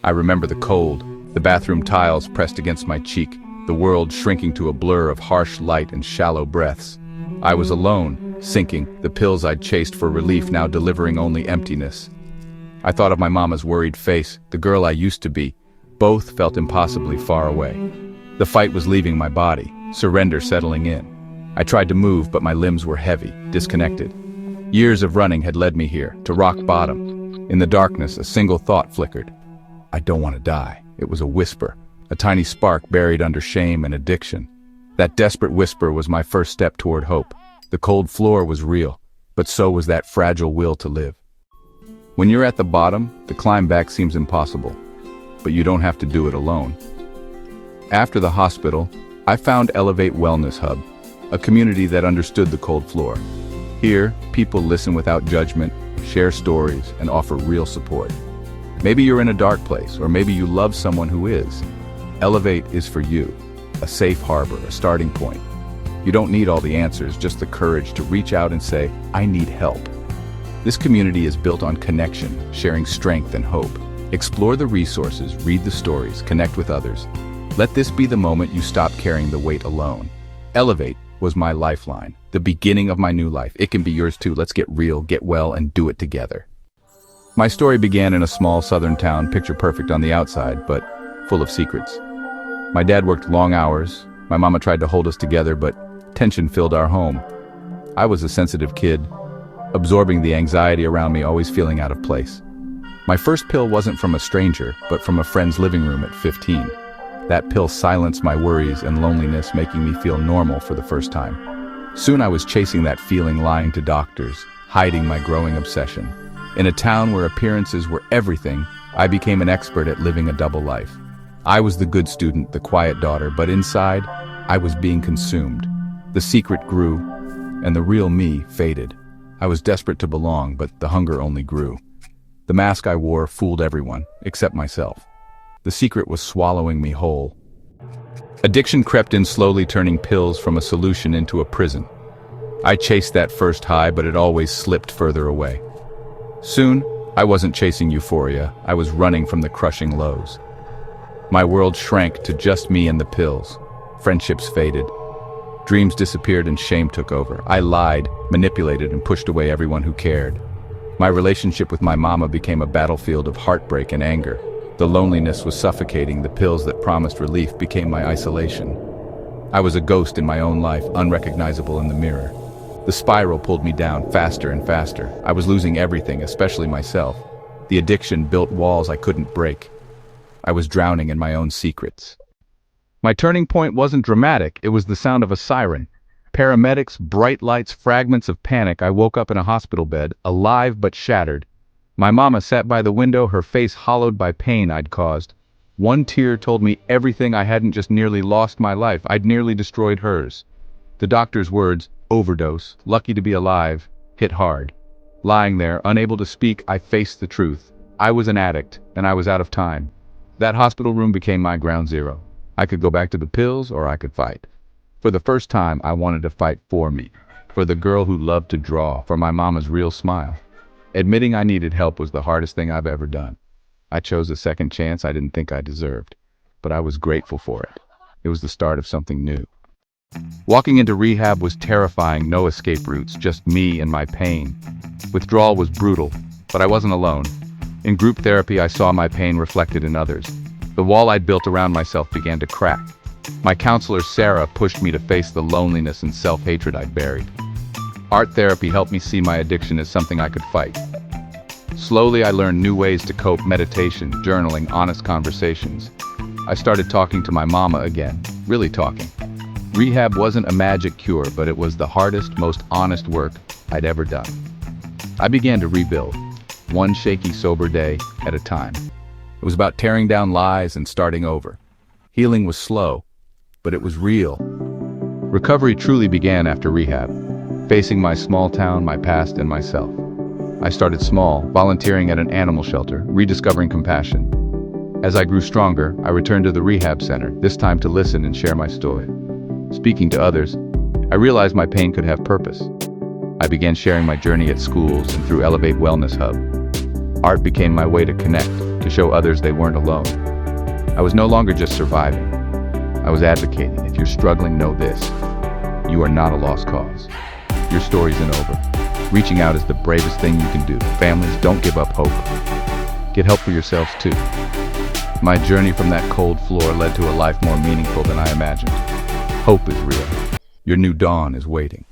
I remember the cold, the bathroom tiles pressed against my cheek, the world shrinking to a blur of harsh light and shallow breaths. I was alone, sinking, the pills I'd chased for relief now delivering only emptiness. I thought of my mama's worried face, the girl I used to be. Both felt impossibly far away. The fight was leaving my body, surrender settling in. I tried to move, but my limbs were heavy, disconnected. Years of running had led me here, to rock bottom. In the darkness, a single thought flickered. I don't want to die. It was a whisper, a tiny spark buried under shame and addiction. That desperate whisper was my first step toward hope. The cold floor was real, but so was that fragile will to live. When you're at the bottom, the climb back seems impossible, but you don't have to do it alone. After the hospital, I found Elevate Wellness Hub, a community that understood the cold floor. Here, people listen without judgment, share stories, and offer real support. Maybe you're in a dark place, or maybe you love someone who is. Elevate is for you, a safe harbor, a starting point. You don't need all the answers, just the courage to reach out and say, I need help. This community is built on connection, sharing strength and hope. Explore the resources, read the stories, connect with others. Let this be the moment you stop carrying the weight alone. Elevate was my lifeline, the beginning of my new life. It can be yours too. Let's get real, get well, and do it together. My story began in a small southern town, picture perfect on the outside, but full of secrets. My dad worked long hours. My mama tried to hold us together, but tension filled our home. I was a sensitive kid, absorbing the anxiety around me, always feeling out of place. My first pill wasn't from a stranger, but from a friend's living room at 15. That pill silenced my worries and loneliness, making me feel normal for the first time. Soon I was chasing that feeling, lying to doctors, hiding my growing obsession. In a town where appearances were everything, I became an expert at living a double life. I was the good student, the quiet daughter, but inside, I was being consumed. The secret grew, and the real me faded. I was desperate to belong, but the hunger only grew. The mask I wore fooled everyone, except myself. The secret was swallowing me whole. Addiction crept in slowly, turning pills from a solution into a prison. I chased that first high, but it always slipped further away. Soon, I wasn't chasing euphoria, I was running from the crushing lows. My world shrank to just me and the pills. Friendships faded. Dreams disappeared and shame took over. I lied, manipulated, and pushed away everyone who cared. My relationship with my mama became a battlefield of heartbreak and anger. The loneliness was suffocating. The pills that promised relief became my isolation. I was a ghost in my own life, unrecognizable in the mirror. The spiral pulled me down faster and faster. I was losing everything, especially myself. The addiction built walls I couldn't break. I was drowning in my own secrets. My turning point wasn't dramatic, it was the sound of a siren. Paramedics, bright lights, fragments of panic. I woke up in a hospital bed, alive but shattered. My mama sat by the window, her face hollowed by pain I'd caused. One tear told me everything. I hadn't just nearly lost my life, I'd nearly destroyed hers. The doctor's words, overdose, lucky to be alive, hit hard. Lying there, unable to speak, I faced the truth. I was an addict, and I was out of time. That hospital room became my ground zero. I could go back to the pills, or I could fight. For the first time, I wanted to fight for me, for the girl who loved to draw, for my mama's real smile. Admitting I needed help was the hardest thing I've ever done. I chose a second chance I didn't think I deserved, but I was grateful for it. It was the start of something new. Walking into rehab was terrifying, no escape routes, just me and my pain. Withdrawal was brutal, but I wasn't alone. In group therapy, I saw my pain reflected in others. The wall I'd built around myself began to crack. My counselor, Sarah, pushed me to face the loneliness and self-hatred I'd buried. Art therapy helped me see my addiction as something I could fight. Slowly, I learned new ways to cope: meditation, journaling, honest conversations. I started talking to my mama again, really talking. Rehab wasn't a magic cure, but it was the hardest, most honest work I'd ever done. I began to rebuild, one shaky, sober day at a time. It was about tearing down lies and starting over. Healing was slow, but it was real. Recovery truly began after rehab, facing my small town, my past, and myself. I started small, volunteering at an animal shelter, rediscovering compassion. As I grew stronger, I returned to the rehab center, this time to listen and share my story. Speaking to others, I realized my pain could have purpose. I began sharing my journey at schools and through Elevate Wellness Hub. Art became my way to connect, to to show others they weren't alone. I was no longer just surviving. I was advocating. If you're struggling, know this. You are not a lost cause. Your story isn't over. Reaching out is the bravest thing you can do. Families, don't give up hope. Get help for yourselves too. My journey from that cold floor led to a life more meaningful than I imagined. Hope is real. Your new dawn is waiting.